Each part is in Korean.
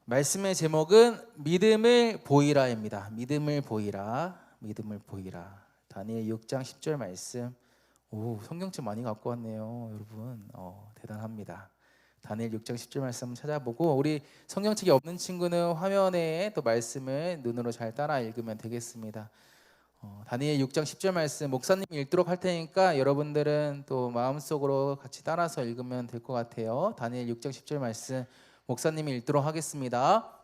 말씀의 제목은 믿음을 보이라입니다. 믿음을 보이라, 믿음을 보이라. 다니엘 6장 10절 말씀. 오, 성경책 많이 갖고 왔네요, 여러분. 대단합니다. 다니엘 6장 10절 말씀 찾아보고, 우리 성경책이 없는 친구는 화면에 또 말씀을 눈으로 잘 따라 읽으면 되겠습니다. 다니엘 6장 10절 말씀 목사님이 읽도록 할 테니까 여러분들은 또 마음속으로 같이 따라서 읽으면 될 것 같아요. 다니엘 6장 10절 말씀 목사님이 읽도록 하겠습니다.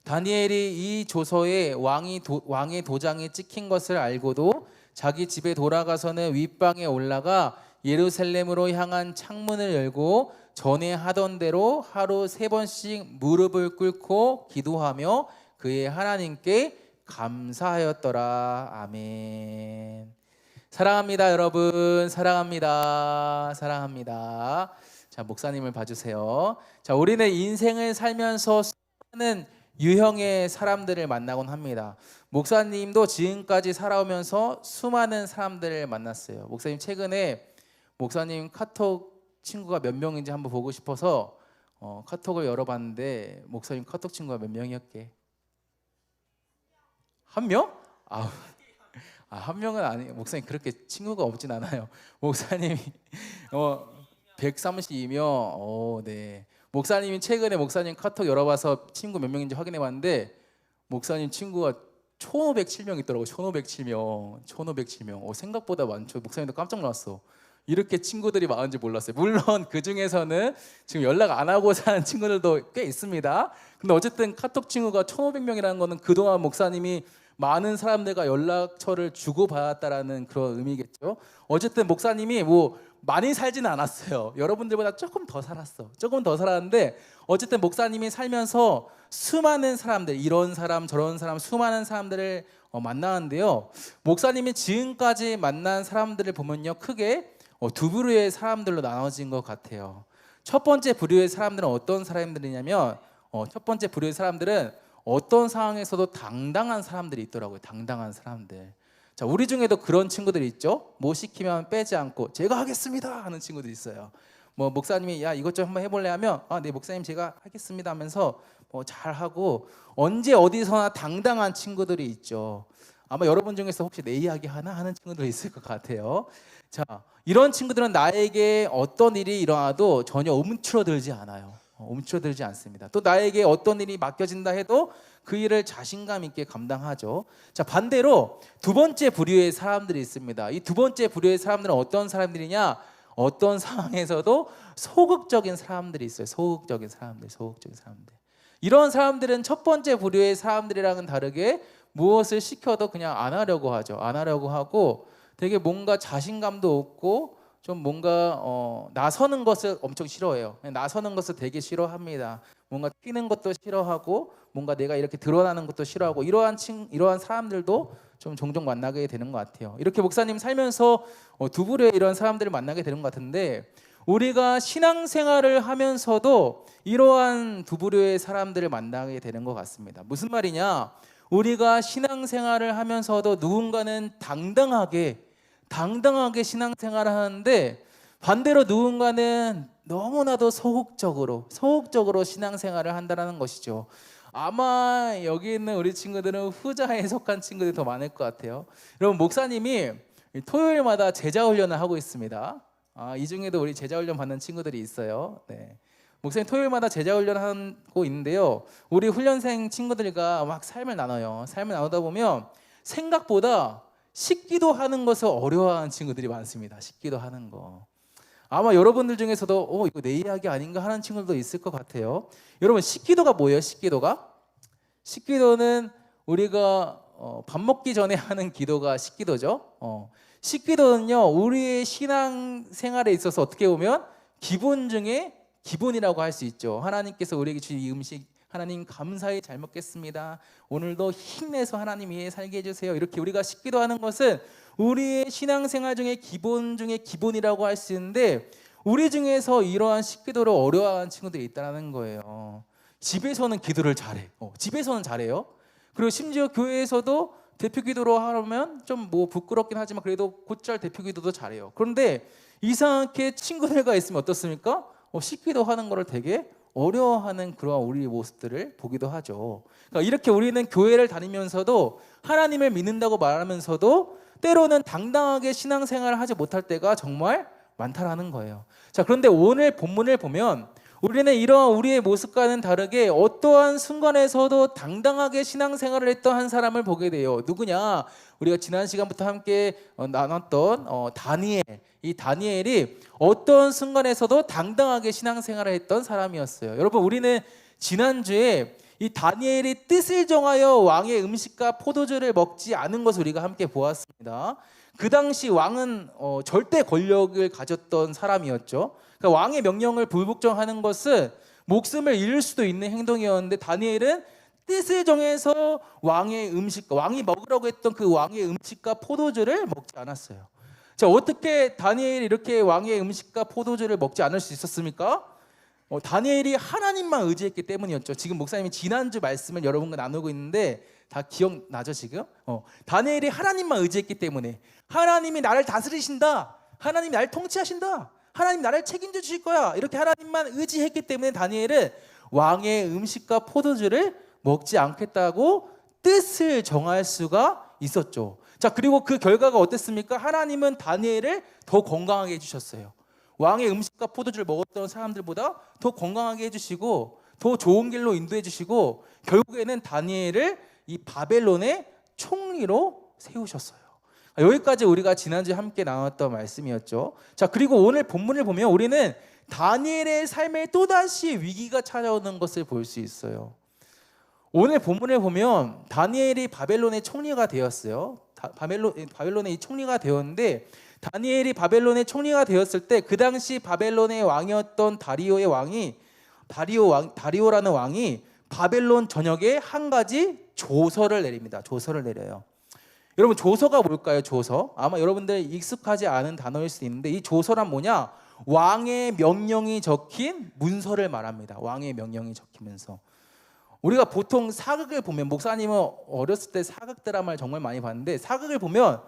다니엘이 이 조서에 왕의 도장이 찍힌 것을 알고도 자기 집에 돌아가서는 윗방에 올라가 예루살렘으로 향한 창문을 열고 전에 하던 대로 하루 3번씩 무릎을 꿇고 기도하며 그의 하나님께 감사하였더라. 아멘. 사랑합니다, 여러분. 사랑합니다. 사랑합니다. 자, 목사님을 봐주세요. 자, 우리는 인생을 살면서 수많은 유형의 사람들을 만나곤 합니다. 목사님도 지금까지 살아오면서 수많은 사람들을 만났어요. 목사님 최근에 목사님 카톡 친구가 몇 명인지 한번 보고 싶어서 카톡을 열어봤는데 목사님 카톡 친구가 몇 명이었게? 한 명? 한 명은 아니. 목사님 그렇게 친구가 없진 않아요. 목사님이 132명. 네. 목사님이 최근에 목사님 카톡 열어봐서 친구 몇 명인지 확인해봤는데 목사님 친구가 1507명 있더라고요. 1507명. 생각보다 많죠. 목사님도 깜짝 놀랐어. 이렇게 친구들이 많은지 몰랐어요. 물론 그 중에서는 지금 연락 안 하고 사는 친구들도 꽤 있습니다. 근데 어쨌든 카톡 친구가 1500명이라는 거는 그동안 목사님이 많은 사람들과 연락처를 주고받았다라는 그런 의미겠죠. 어쨌든 목사님이 많이 살지는 않았어요. 여러분들보다 조금 더 살았는데 어쨌든 목사님이 살면서 수많은 사람들, 이런 사람 저런 사람 수많은 사람들을 만나는데요. 목사님이 지금까지 만난 사람들을 보면요, 크게 두 부류의 사람들로 나눠진 것 같아요. 첫 번째 부류의 사람들은 어떤 사람들이냐면 첫 번째 부류의 사람들은 어떤 상황에서도 당당한 사람들이 있더라고요. 당당한 사람들. 자, 우리 중에도 그런 친구들이 있죠. 뭐 시키면 빼지 않고 제가 하겠습니다 하는 친구들이 있어요. 목사님이 야 이것 좀 한번 해볼래 하면 네 목사님 제가 하겠습니다 하면서 잘하고 언제 어디서나 당당한 친구들이 있죠. 아마 여러분 중에서 혹시 내 이야기 하나 하는 친구들이 있을 것 같아요. 자, 이런 친구들은 나에게 어떤 일이 일어나도 전혀 움츠러들지 않아요. 움츠러들지 않습니다. 또 나에게 어떤 일이 맡겨진다 해도 그 일을 자신감 있게 감당하죠. 자, 반대로 두 번째 부류의 사람들이 있습니다. 이 두 번째 부류의 사람들은 어떤 사람들이냐? 어떤 상황에서도 소극적인 사람들이 있어요. 소극적인 사람들. 이런 사람들은 첫 번째 부류의 사람들이랑은 다르게 무엇을 시켜도 그냥 안 하려고 하죠. 안 하려고 하고 되게 뭔가 자신감도 없고 좀 뭔가 나서는 것을 엄청 싫어해요. 나서는 것을 되게 싫어합니다. 뭔가 튀는 것도 싫어하고 뭔가 내가 이렇게 드러나는 것도 싫어하고 이러한 사람들도 좀 종종 만나게 되는 것 같아요. 이렇게 목사님 살면서 두 부류의 이런 사람들을 만나게 되는 것 같은데 우리가 신앙생활을 하면서도 이러한 두 부류의 사람들을 만나게 되는 것 같습니다. 무슨 말이냐? 우리가 신앙생활을 하면서도 누군가는 당당하게 신앙생활을 하는데 반대로 누군가는 너무나도 소극적으로 신앙생활을 한다는 것이죠. 아마 여기 있는 우리 친구들은 후자에 속한 친구들이 더 많을 것 같아요. 여러분, 목사님이 토요일마다 제자훈련을 하고 있습니다. 이 중에도 우리 제자훈련 받는 친구들이 있어요. 네. 목사님 토요일마다 제자훈련을 하고 있는데요, 우리 훈련생 친구들과 막 삶을 나눠요. 삶을 나누다 보면 생각보다 식기도 하는 것을 어려워하는 친구들이 많습니다. 식기도 하는 거. 아마 여러분들 중에서도 이거 내 이야기 아닌가 하는 친구들도 있을 것 같아요. 여러분, 식기도가 뭐예요? 식기도는 우리가 밥 먹기 전에 하는 기도가 식기도죠. 식기도는요, 우리의 신앙생활에 있어서 어떻게 보면 기본 중에 기본이라고 할 수 있죠. 하나님께서 우리에게 주신 이 음식 하나님 감사히 잘 먹겠습니다. 오늘도 힘내서 하나님 위해 살게 해주세요. 이렇게 우리가 식기도하는 것은 우리의 신앙생활 중에 기본 중에 기본이라고 할 수 있는데 우리 중에서 이러한 식기도를 어려워하는 친구들이 있다는 거예요. 집에서는 기도를 잘해. 집에서는 잘해요. 그리고 심지어 교회에서도 대표기도로 하면 좀 부끄럽긴 하지만 그래도 곧잘 대표기도도 잘해요. 그런데 이상하게 친구들과 있으면 어떻습니까? 식기도 하는 거를 되게 어려워하는 그러한 우리의 모습들을 보기도 하죠. 그러니까 이렇게 우리는 교회를 다니면서도 하나님을 믿는다고 말하면서도 때로는 당당하게 신앙생활을 하지 못할 때가 정말 많다라는 거예요. 자, 그런데 오늘 본문을 보면 우리는 이러한 우리의 모습과는 다르게 어떠한 순간에서도 당당하게 신앙생활을 했던 한 사람을 보게 돼요. 누구냐? 우리가 지난 시간부터 함께 나눴던 다니엘. 이 다니엘이 어떤 순간에서도 당당하게 신앙생활을 했던 사람이었어요. 여러분, 우리는 지난주에 이 다니엘이 뜻을 정하여 왕의 음식과 포도주를 먹지 않은 것을 우리가 함께 보았습니다. 그 당시 왕은 절대 권력을 가졌던 사람이었죠. 그러니까 왕의 명령을 불복종하는 것은 목숨을 잃을 수도 있는 행동이었는데 다니엘은 뜻을 정해서 왕의 음식과 왕이 먹으라고 했던 그 왕의 음식과 포도주를 먹지 않았어요. 자, 어떻게 다니엘이 이렇게 왕의 음식과 포도주를 먹지 않을 수 있었습니까? 다니엘이 하나님만 의지했기 때문이었죠. 지금 목사님이 지난주 말씀을 여러분과 나누고 있는데 다 기억나죠 지금? 다니엘이 하나님만 의지했기 때문에 하나님이 나를 다스리신다, 하나님이 나를 통치하신다, 하나님 나를 책임져 주실 거야, 이렇게 하나님만 의지했기 때문에 다니엘은 왕의 음식과 포도주를 먹지 않겠다고 뜻을 정할 수가 있었죠. 자, 그리고 그 결과가 어땠습니까? 하나님은 다니엘을 더 건강하게 해주셨어요. 왕의 음식과 포도주를 먹었던 사람들보다 더 건강하게 해주시고 더 좋은 길로 인도해 주시고 결국에는 다니엘을 이 바벨론의 총리로 세우셨어요. 여기까지 우리가 지난주에 함께 나눴던 말씀이었죠. 자, 그리고 오늘 본문을 보면 우리는 다니엘의 삶에 또다시 위기가 찾아오는 것을 볼 수 있어요. 오늘 본문을 보면 다니엘이 바벨론의 총리가 되었어요. 바벨론의 총리가 되었는데 다니엘이 바벨론의 총리가 되었을 때 그 당시 바벨론의 왕이었던 다리오라는 왕이 바벨론 전역에 한 가지 조서를 내립니다. 조서를 내려요. 여러분, 조서가 뭘까요? 조서. 아마 여러분들 익숙하지 않은 단어일 수도 있는데 이 조서란 뭐냐? 왕의 명령이 적힌 문서를 말합니다. 왕의 명령이 적힌 문서. 우리가 보통 사극을 보면, 목사님은 어렸을 때 사극 드라마를 정말 많이 봤는데 사극을 보면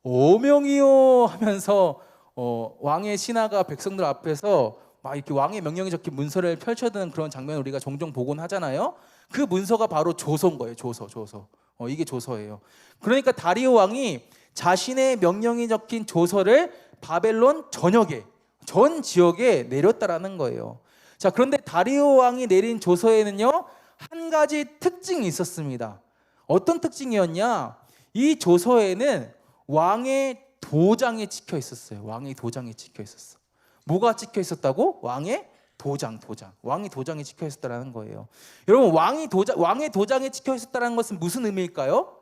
어명이요 하면서 왕의 신하가 백성들 앞에서 막 이렇게 왕의 명령이 적힌 문서를 펼쳐드는 그런 장면을 우리가 종종 보곤 하잖아요. 그 문서가 바로 조서인 거예요. 조서. 이게 조서예요. 그러니까 다리오 왕이 자신의 명령이 적힌 조서를 바벨론 전역에, 전 지역에 내렸다라는 거예요. 자, 그런데 다리오 왕이 내린 조서에는요 한 가지 특징이 있었습니다. 어떤 특징이었냐? 이 조서에는 왕의 도장이 찍혀 있었어요. 왕의 도장이 찍혀 있었어. 뭐가 찍혀 있었다고? 왕의 도장. 왕의 도장이 찍혀 있었다는 거예요. 여러분, 왕의 도장이 찍혀 있었다는 것은 무슨 의미일까요?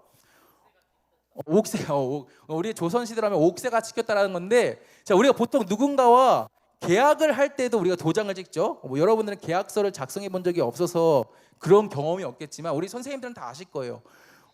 옥새가 우리 조선 시대라면 옥새가 찍혔다라는 건데, 자, 우리가 보통 누군가와 계약을 할 때도 우리가 도장을 찍죠. 여러분들은 계약서를 작성해 본 적이 없어서 그런 경험이 없겠지만 우리 선생님들은 다 아실 거예요.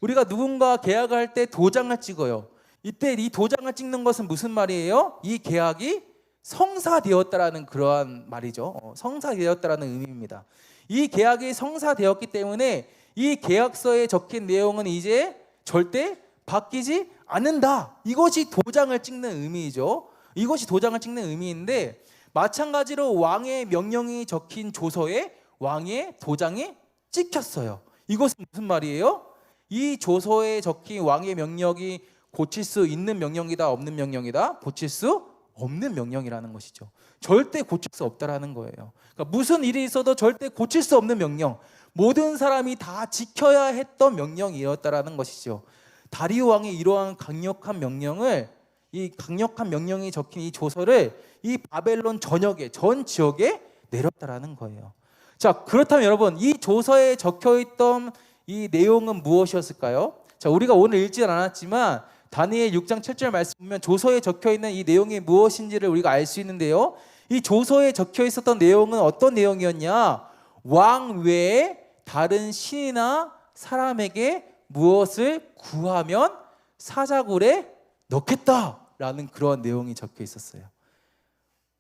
우리가 누군가 계약을 할 때 도장을 찍어요. 이때 이 도장을 찍는 것은 무슨 말이에요? 이 계약이 성사되었다라는 그러한 말이죠. 성사되었다라는 의미입니다. 이 계약이 성사되었기 때문에 이 계약서에 적힌 내용은 이제 절대 바뀌지 않는다. 이것이 도장을 찍는 의미이죠. 이것이 도장을 찍는 의미인데 마찬가지로 왕의 명령이 적힌 조서에 왕의 도장이 찍혔어요. 이것은 무슨 말이에요? 이 조서에 적힌 왕의 명령이 고칠 수 있는 명령이다, 없는 명령이다? 고칠 수 없는 명령이라는 것이죠. 절대 고칠 수 없다라는 거예요. 그러니까 무슨 일이 있어도 절대 고칠 수 없는 명령, 모든 사람이 다 지켜야 했던 명령이었다라는 것이죠. 다리오 왕이 이러한 강력한 명령을, 이 강력한 명령이 적힌 이 조서를 이 바벨론 전역에, 전 지역에 내렸다라는 거예요. 자, 그렇다면 여러분, 이 조서에 적혀 있던 이 내용은 무엇이었을까요? 자, 우리가 오늘 읽지는 않았지만 다니엘 6장 7절 말씀 보면 조서에 적혀 있는 이 내용이 무엇인지를 우리가 알 수 있는데요. 이 조서에 적혀 있었던 내용은 어떤 내용이었냐? 왕 외에 다른 신이나 사람에게 무엇을 구하면 사자굴에 넣겠다라는 그런 내용이 적혀 있었어요.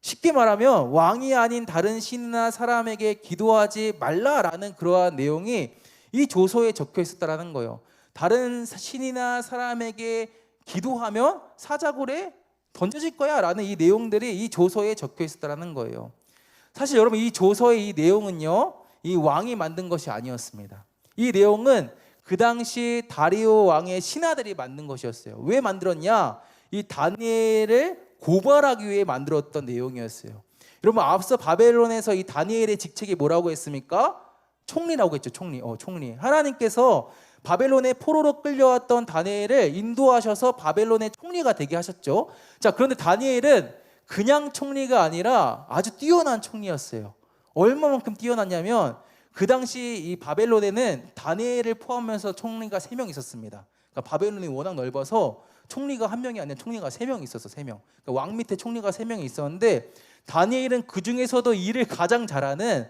쉽게 말하면 왕이 아닌 다른 신이나 사람에게 기도하지 말라라는 그러한 내용이 이 조서에 적혀 있었다라는 거예요. 다른 신이나 사람에게 기도하면 사자굴에 던져질 거야 라는 이 내용들이 이 조서에 적혀 있었다라는 거예요. 사실 여러분 이 조서의 이 내용은요, 이 왕이 만든 것이 아니었습니다. 이 내용은 그 당시 다리오 왕의 신하들이 만든 것이었어요. 왜 만들었냐? 이 다니엘을 고발하기 위해 만들었던 내용이었어요. 여러분 앞서 바벨론에서 이 다니엘의 직책이 뭐라고 했습니까? 총리라고 했죠. 총리. 하나님께서 바벨론의 포로로 끌려왔던 다니엘을 인도하셔서 바벨론의 총리가 되게 하셨죠. 자, 그런데 다니엘은 그냥 총리가 아니라 아주 뛰어난 총리였어요. 얼마만큼 뛰어났냐면 그 당시 이 바벨론에는 다니엘을 포함해서 총리가 3명 있었습니다. 그러니까 바벨론이 워낙 넓어서 총리가 1명이 아니라 총리가 3명 있었어. 3명. 그러니까 왕 밑에 총리가 3명이 있었는데 다니엘은 그 중에서도 일을 가장 잘하는,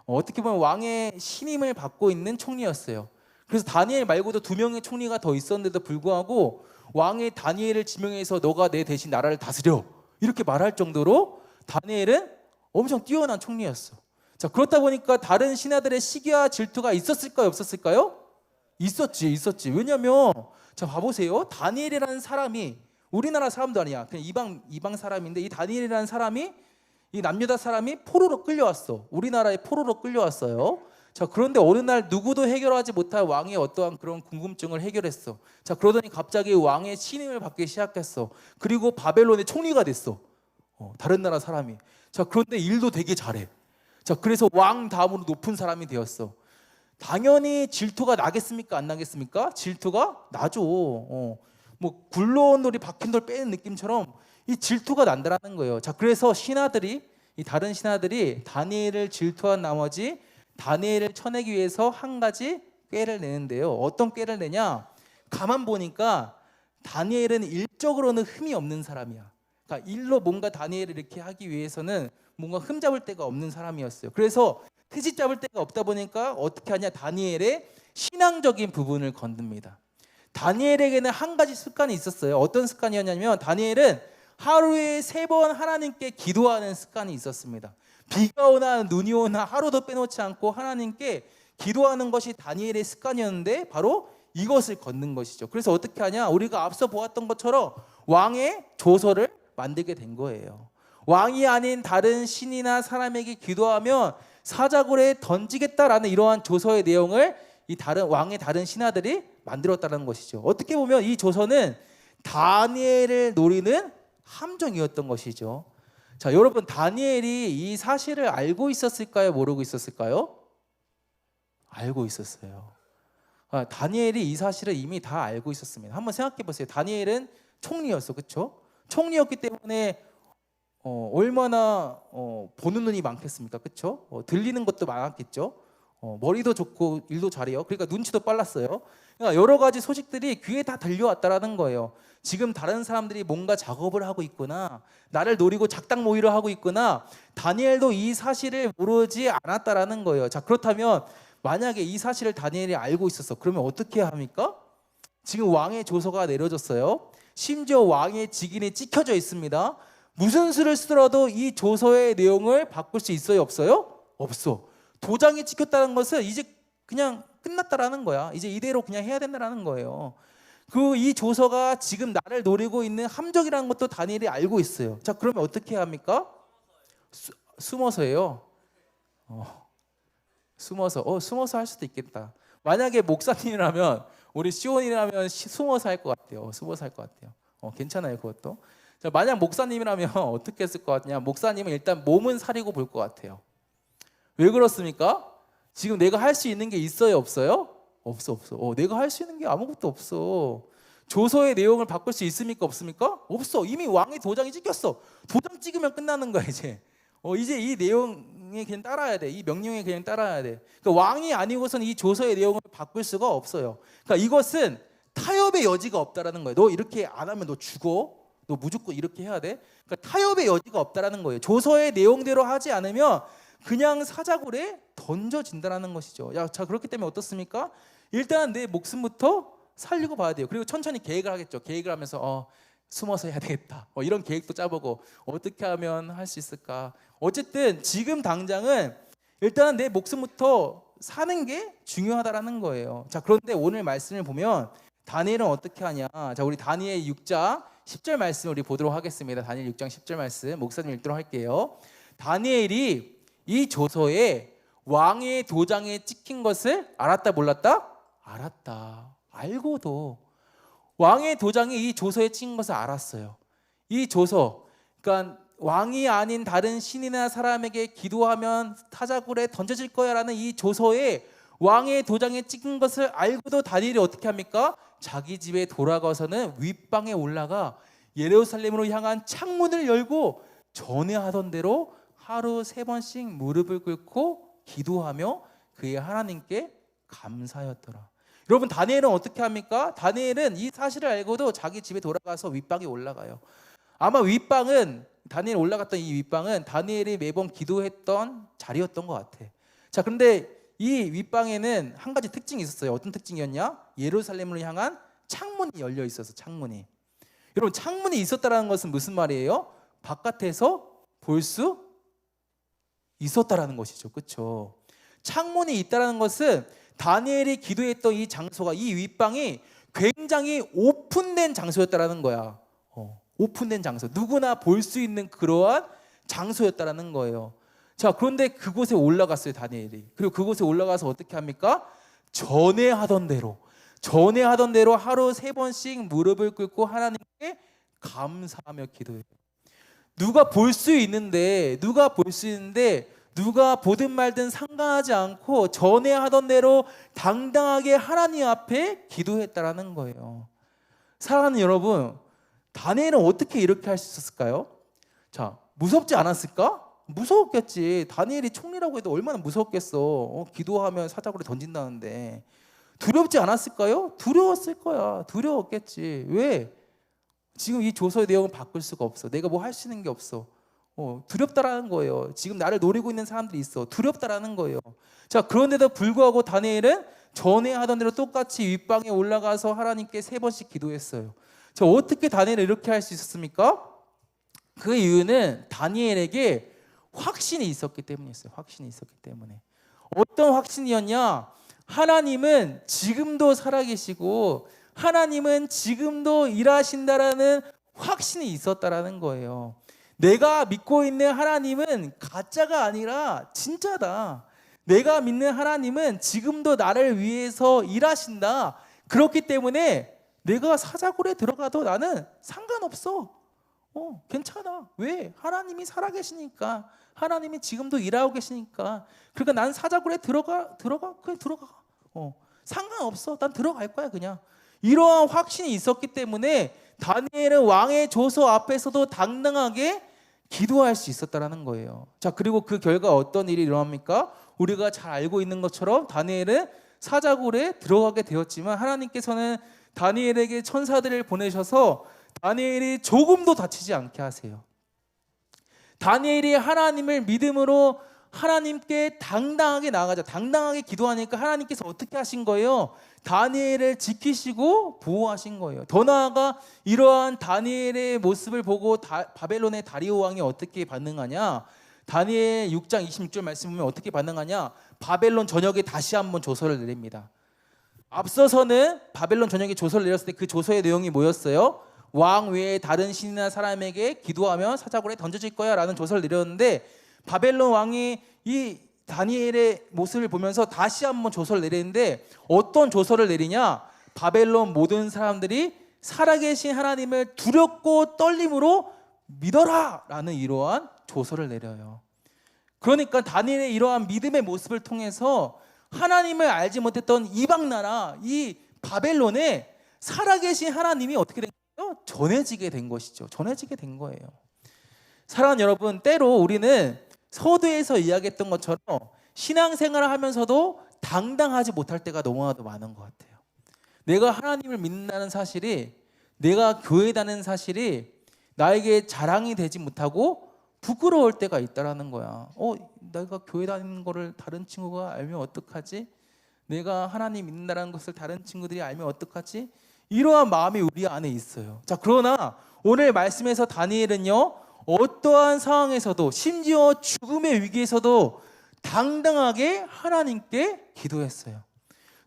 어떻게 보면 왕의 신임을 받고 있는 총리였어요. 그래서 다니엘 말고도 2명의 총리가 더 있었는데도 불구하고 왕이 다니엘을 지명해서 너가 내 대신 나라를 다스려 이렇게 말할 정도로 다니엘은 엄청 뛰어난 총리였어. 자, 그렇다 보니까 다른 신하들의 시기와 질투가 있었을까요? 없었을까요? 있었지. 왜냐면 자, 봐보세요. 다니엘이라는 사람이 우리나라 사람도 아니야. 그냥 이방 사람인데 이 다니엘이라는 사람이, 이 남유다 사람이 포로로 끌려왔어. 우리나라에 포로로 끌려왔어요. 자, 그런데 어느 날 누구도 해결하지 못할 왕의 어떠한 그런 궁금증을 해결했어. 자, 그러더니 갑자기 왕의 신임을 받기 시작했어. 그리고 바벨론의 총리가 됐어. 다른 나라 사람이. 자, 그런데 일도 되게 잘해. 자, 그래서 왕 다음으로 높은 사람이 되었어. 당연히 질투가 나겠습니까? 안 나겠습니까? 질투가 나죠. 뭐 굴러온 돌이 박힌 돌 빼는 느낌처럼 이 질투가 난다라는 거예요. 자, 그래서 이 다른 신하들이 다니엘을 질투한 나머지 다니엘을 쳐내기 위해서 한 가지 꾀를 내는데요. 어떤 꾀를 내냐? 가만 보니까 다니엘은 일적으로는 흠이 없는 사람이야. 그러니까 일로 뭔가 다니엘을 이렇게 하기 위해서는 뭔가 흠 잡을 데가 없는 사람이었어요. 그래서 트집 잡을 데가 없다 보니까 어떻게 하냐? 다니엘의 신앙적인 부분을 건듭니다. 다니엘에게는 한 가지 습관이 있었어요. 어떤 습관이었냐면 다니엘은 하루에 3번 하나님께 기도하는 습관이 있었습니다. 비가 오나 눈이 오나 하루도 빼놓지 않고 하나님께 기도하는 것이 다니엘의 습관이었는데 바로 이것을 걷는 것이죠. 그래서 어떻게 하냐? 우리가 앞서 보았던 것처럼 왕의 조서를 만들게 된 거예요. 왕이 아닌 다른 신이나 사람에게 기도하면 사자굴에 던지겠다라는 이러한 조서의 내용을 이 왕의 다른 신하들이 만들었다는 것이죠. 어떻게 보면 이 조서는 다니엘을 노리는 함정이었던 것이죠. 자, 여러분 다니엘이 이 사실을 알고 있었을까요? 모르고 있었을까요? 알고 있었어요. 다니엘이 이 사실을 이미 다 알고 있었습니다. 한번 생각해 보세요. 다니엘은 총리였어, 그렇죠? 총리였기 때문에 얼마나 보는 눈이 많겠습니까, 그렇죠? 들리는 것도 많았겠죠. 머리도 좋고 일도 잘해요. 그러니까 눈치도 빨랐어요. 그러니까 여러 가지 소식들이 귀에 다 들려왔다라는 거예요. 지금 다른 사람들이 뭔가 작업을 하고 있구나, 나를 노리고 작당 모의를 하고 있구나. 다니엘도 이 사실을 모르지 않았다라는 거예요. 자, 그렇다면 만약에 이 사실을 다니엘이 알고 있었어, 그러면 어떻게 합니까? 지금 왕의 조서가 내려졌어요. 심지어 왕의 직인이 찍혀져 있습니다. 무슨 수를 쓰더라도 이 조서의 내용을 바꿀 수 있어요, 없어요? 없어. 도장이 찍혔다는 것은 이제 그냥 끝났다라는 거야. 이제 이대로 그냥 해야 된다라는 거예요. 이 조서가 지금 나를 노리고 있는 함정이라는 것도 다니엘이 알고 있어요. 자, 그러면 어떻게 합니까? 숨어서 해요. 숨어서 할 수도 있겠다. 만약에 목사님이라면, 우리 시온이라면 숨어서 할 것 같아요. 숨어서 할 것 같아요. 괜찮아요, 그것도. 자, 만약 목사님이라면 어떻게 했을 것 같냐? 목사님은 일단 몸은 사리고 볼 것 같아요. 왜 그렇습니까? 지금 내가 할 수 있는 게 있어요, 없어요? 없어. 내가 할 수 있는 게 아무것도 없어. 조서의 내용을 바꿀 수 있습니까, 없습니까? 없어. 이미 왕의 도장이 찍혔어. 도장 찍으면 끝나는 거야, 이제. 이제 이 내용에 그냥 따라야 돼. 이 명령에 그냥 따라야 돼. 그러니까 왕이 아니고서는 이 조서의 내용을 바꿀 수가 없어요. 그러니까 이것은 타협의 여지가 없다라는 거예요. 너 이렇게 안 하면 너 죽어. 너 무조건 이렇게 해야 돼. 그러니까 타협의 여지가 없다라는 거예요. 조서의 내용대로 하지 않으면 그냥 사자굴에 던져진다라는 것이죠. 자, 그렇기 때문에 어떻습니까? 일단 내 목숨부터 살리고 봐야 돼요. 그리고 천천히 계획을 하겠죠. 계획을 하면서 숨어서 해야 되겠다. 이런 계획도 짜보고 어떻게 하면 할 수 있을까. 어쨌든 지금 당장은 일단 내 목숨부터 사는 게 중요하다라는 거예요. 자, 그런데 오늘 말씀을 보면 다니엘은 어떻게 하냐. 자, 우리 다니엘 6장 10절 말씀 우리 보도록 하겠습니다. 다니엘 6장 10절 말씀 목사님 읽도록 할게요. 다니엘이 이 조서에 왕의 도장에 찍힌 것을 알았다 몰랐다? 알았다. 알고도 왕의 도장이 이 조서에 찍힌 것을 알았어요. 이 조서, 그러니까 왕이 아닌 다른 신이나 사람에게 기도하면 사자굴에 던져질 거야 라는 이 조서에 왕의 도장에 찍힌 것을 알고도 다니엘이 어떻게 합니까? 자기 집에 돌아가서는 윗방에 올라가 예루살렘으로 향한 창문을 열고 전에 하던 대로 하루 3번씩 무릎을 꿇고 기도하며 그의 하나님께 감사하였더라. 여러분, 다니엘은 어떻게 합니까? 다니엘은 이 사실을 알고도 자기 집에 돌아가서 윗방에 올라가요. 아마 윗방은, 다니엘 올라갔던 이 윗방은 다니엘이 매번 기도했던 자리였던 것 같아. 자, 그런데 이 윗방에는 한 가지 특징이 있었어요. 어떤 특징이었냐? 예루살렘으로 향한 창문이 열려 있어서, 창문이. 여러분, 창문이 있었다는 것은 무슨 말이에요? 바깥에서 볼 수 있었다라는 것이죠. 그렇죠? 창문이 있다라는 것은 다니엘이 기도했던 이 장소가, 이 윗방이 굉장히 오픈된 장소였다라는 거야. 오픈된 장소, 누구나 볼 수 있는 그러한 장소였다라는 거예요. 자, 그런데 그곳에 올라갔어요, 다니엘이. 그리고 그곳에 올라가서 어떻게 합니까? 전에 하던 대로 하루 3번씩 무릎을 꿇고 하나님께 감사하며 기도해요. 누가 볼 수 있는데 누가 보든 말든 상관하지 않고 전에 하던 대로 당당하게 하나님 앞에 기도했다라는 거예요. 사랑하는 여러분, 다니엘은 어떻게 이렇게 할 수 있었을까요? 자, 무섭지 않았을까? 무서웠겠지. 다니엘이 총리라고 해도 얼마나 무서웠겠어. 기도하면 사자굴에 던진다는데. 두렵지 않았을까요? 두려웠을 거야. 두려웠겠지. 왜? 지금 이 조서의 내용을 바꿀 수가 없어. 내가 뭐 할 수 있는 게 없어. 두렵다라는 거예요. 지금 나를 노리고 있는 사람들이 있어. 두렵다라는 거예요. 자, 그런데도 불구하고 다니엘은 전에 하던 대로 똑같이 윗방에 올라가서 하나님께 3번씩 기도했어요. 자, 어떻게 다니엘이 이렇게 할 수 있었습니까? 그 이유는 다니엘에게 확신이 있었기 때문이었어요. 확신이 있었기 때문에. 어떤 확신이었냐? 하나님은 지금도 살아계시고 하나님은 지금도 일하신다라는 확신이 있었다라는 거예요. 내가 믿고 있는 하나님은 가짜가 아니라 진짜다. 내가 믿는 하나님은 지금도 나를 위해서 일하신다. 그렇기 때문에 내가 사자굴에 들어가도 나는 상관없어. 괜찮아. 왜? 하나님이 살아계시니까. 하나님이 지금도 일하고 계시니까. 그러니까 난 사자굴에 들어가. 그냥 들어가. 상관없어. 난 들어갈 거야 그냥. 이러한 확신이 있었기 때문에 다니엘은 왕의 조서 앞에서도 당당하게 기도할 수 있었다라는 거예요. 자, 그리고 그 결과 어떤 일이 일어납니까? 우리가 잘 알고 있는 것처럼 다니엘은 사자굴에 들어가게 되었지만 하나님께서는 다니엘에게 천사들을 보내셔서 다니엘이 조금도 다치지 않게 하세요. 다니엘이 하나님을 믿음으로 하나님께 당당하게 나아가자. 당당하게 기도하니까 하나님께서 어떻게 하신 거예요? 다니엘을 지키시고 보호하신 거예요. 더 나아가 이러한 다니엘의 모습을 보고 바벨론의 다리오 왕이 어떻게 반응하냐? 다니엘 6장 26절 말씀 보면 어떻게 반응하냐? 바벨론 전역에 다시 한번 조서를 내립니다. 앞서서는 바벨론 전역에 조서를 내렸을 때 그 조서의 내용이 뭐였어요? 왕 외에 다른 신이나 사람에게 기도하면 사자굴에 던져질 거야 라는 조서를 내렸는데 바벨론 왕이 이 다니엘의 모습을 보면서 다시 한번 조서를 내리는데 어떤 조서를 내리냐? 바벨론 모든 사람들이 살아계신 하나님을 두렵고 떨림으로 믿어라 라는 이러한 조서를 내려요. 그러니까 다니엘의 이러한 믿음의 모습을 통해서 하나님을 알지 못했던 이방 나라 이 바벨론에 살아계신 하나님이 어떻게 된 거예요? 전해지게 된 것이죠. 전해지게 된 거예요. 사랑하는 여러분, 때로 우리는 서두에서 이야기했던 것처럼 신앙생활을 하면서도 당당하지 못할 때가 너무나도 많은 것 같아요. 내가 하나님을 믿는다는 사실이, 내가 교회 다니는 사실이 나에게 자랑이 되지 못하고 부끄러울 때가 있다라는 거야. 내가 교회 다니는 거를 다른 친구가 알면 어떡하지? 내가 하나님 믿는다는 것을 다른 친구들이 알면 어떡하지? 이러한 마음이 우리 안에 있어요. 자, 그러나 오늘 말씀에서 다니엘은요, 어떠한 상황에서도 심지어 죽음의 위기에서도 당당하게 하나님께 기도했어요.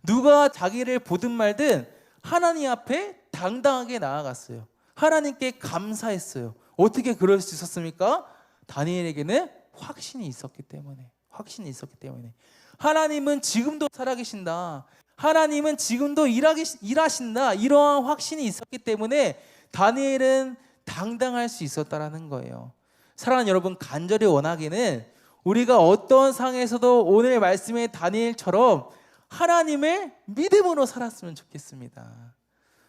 누가 자기를 보든 말든 하나님 앞에 당당하게 나아갔어요. 하나님께 감사했어요. 어떻게 그럴 수 있었습니까? 다니엘에게는 확신이 있었기 때문에. 확신이 있었기 때문에. 하나님은 지금도 살아계신다. 하나님은 지금도 일하신다. 이러한 확신이 있었기 때문에 다니엘은 당당할 수 있었다라는 거예요. 사랑하는 여러분, 간절히 원하기는 우리가 어떤 상황에서도 오늘 말씀의 다니엘처럼 하나님을 믿음으로 살았으면 좋겠습니다.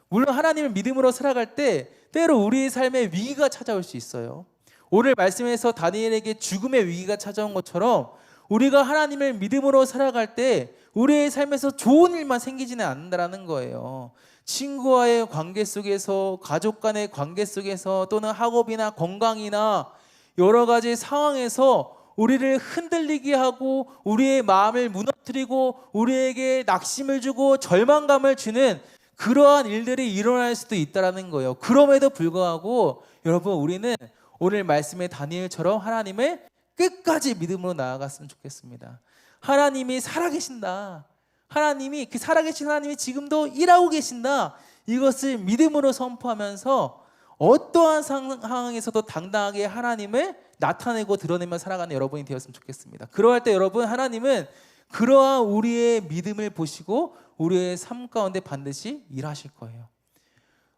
물론 하나님을 믿음으로 살아갈 때 때로 우리의 삶에 위기가 찾아올 수 있어요. 오늘 말씀에서 다니엘에게 죽음의 위기가 찾아온 것처럼 우리가 하나님을 믿음으로 살아갈 때 우리의 삶에서 좋은 일만 생기지는 않는다는 거예요. 친구와의 관계 속에서, 가족 간의 관계 속에서, 또는 학업이나 건강이나 여러 가지 상황에서 우리를 흔들리게 하고 우리의 마음을 무너뜨리고 우리에게 낙심을 주고 절망감을 주는 그러한 일들이 일어날 수도 있다는 거예요. 그럼에도 불구하고 여러분, 우리는 오늘 말씀의 다니엘처럼 하나님을 끝까지 믿음으로 나아갔으면 좋겠습니다. 하나님이 살아계신다. 하나님이, 그 살아계신 하나님이 지금도 일하고 계신다. 이것을 믿음으로 선포하면서 어떠한 상황에서도 당당하게 하나님을 나타내고 드러내며 살아가는 여러분이 되었으면 좋겠습니다. 그러할 때 여러분, 하나님은 그러한 우리의 믿음을 보시고 우리의 삶 가운데 반드시 일하실 거예요.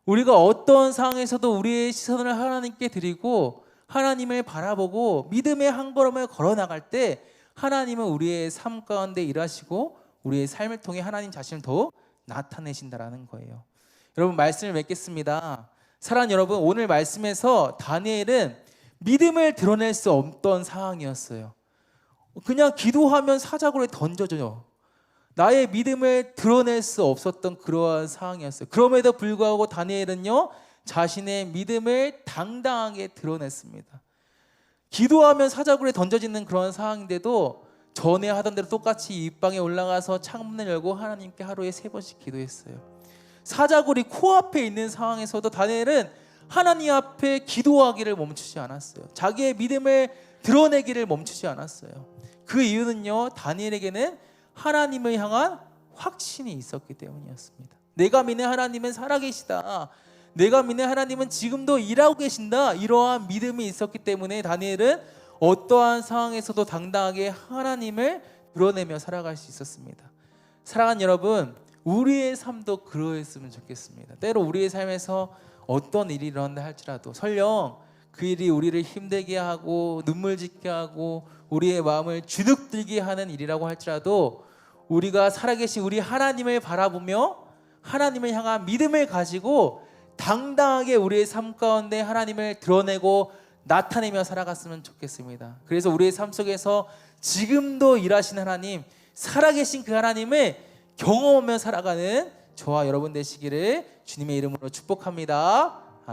우리가 어떤 상황에서도 우리의 시선을 하나님께 드리고 하나님을 바라보고 믿음의 한 걸음을 걸어 나갈 때 하나님은 우리의 삶 가운데 일하시고 우리의 삶을 통해 하나님 자신을 더 나타내신다라는 거예요. 여러분, 말씀을 맺겠습니다. 사랑하는 여러분, 오늘 말씀에서 다니엘은 믿음을 드러낼 수 없던 상황이었어요. 그냥 기도하면 사자굴에 던져져요. 나의 믿음을 드러낼 수 없었던 그러한 상황이었어요. 그럼에도 불구하고 다니엘은요, 자신의 믿음을 당당하게 드러냈습니다. 기도하면 사자굴에 던져지는 그런 상황인데도 전에 하던 대로 똑같이 입방에 올라가서 창문을 열고 하나님께 하루에 3번씩 기도했어요. 사자굴이 코앞에 있는 상황에서도 다니엘은 하나님 앞에 기도하기를 멈추지 않았어요. 자기의 믿음을 드러내기를 멈추지 않았어요. 그 이유는요, 다니엘에게는 하나님을 향한 확신이 있었기 때문이었습니다. 내가 믿는 하나님은 살아계시다. 내가 믿는 하나님은 지금도 일하고 계신다. 이러한 믿음이 있었기 때문에 다니엘은 어떠한 상황에서도 당당하게 하나님을 드러내며 살아갈 수 있었습니다. 사랑하는 여러분, 우리의 삶도 그러했으면 좋겠습니다. 때로 우리의 삶에서 어떤 일이 일어난다 할지라도 설령 그 일이 우리를 힘들게 하고 눈물 짓게 하고 우리의 마음을 주눅들게 하는 일이라고 할지라도 우리가 살아계신 우리 하나님을 바라보며 하나님을 향한 믿음을 가지고 당당하게 우리의 삶 가운데 하나님을 드러내고 나타내며 살아갔으면 좋겠습니다. 그래서 우리의 삶 속에서 지금도 일하신 하나님, 살아계신 그 하나님을 경험하며 살아가는 저와 여러분 되시기를 주님의 이름으로 축복합니다.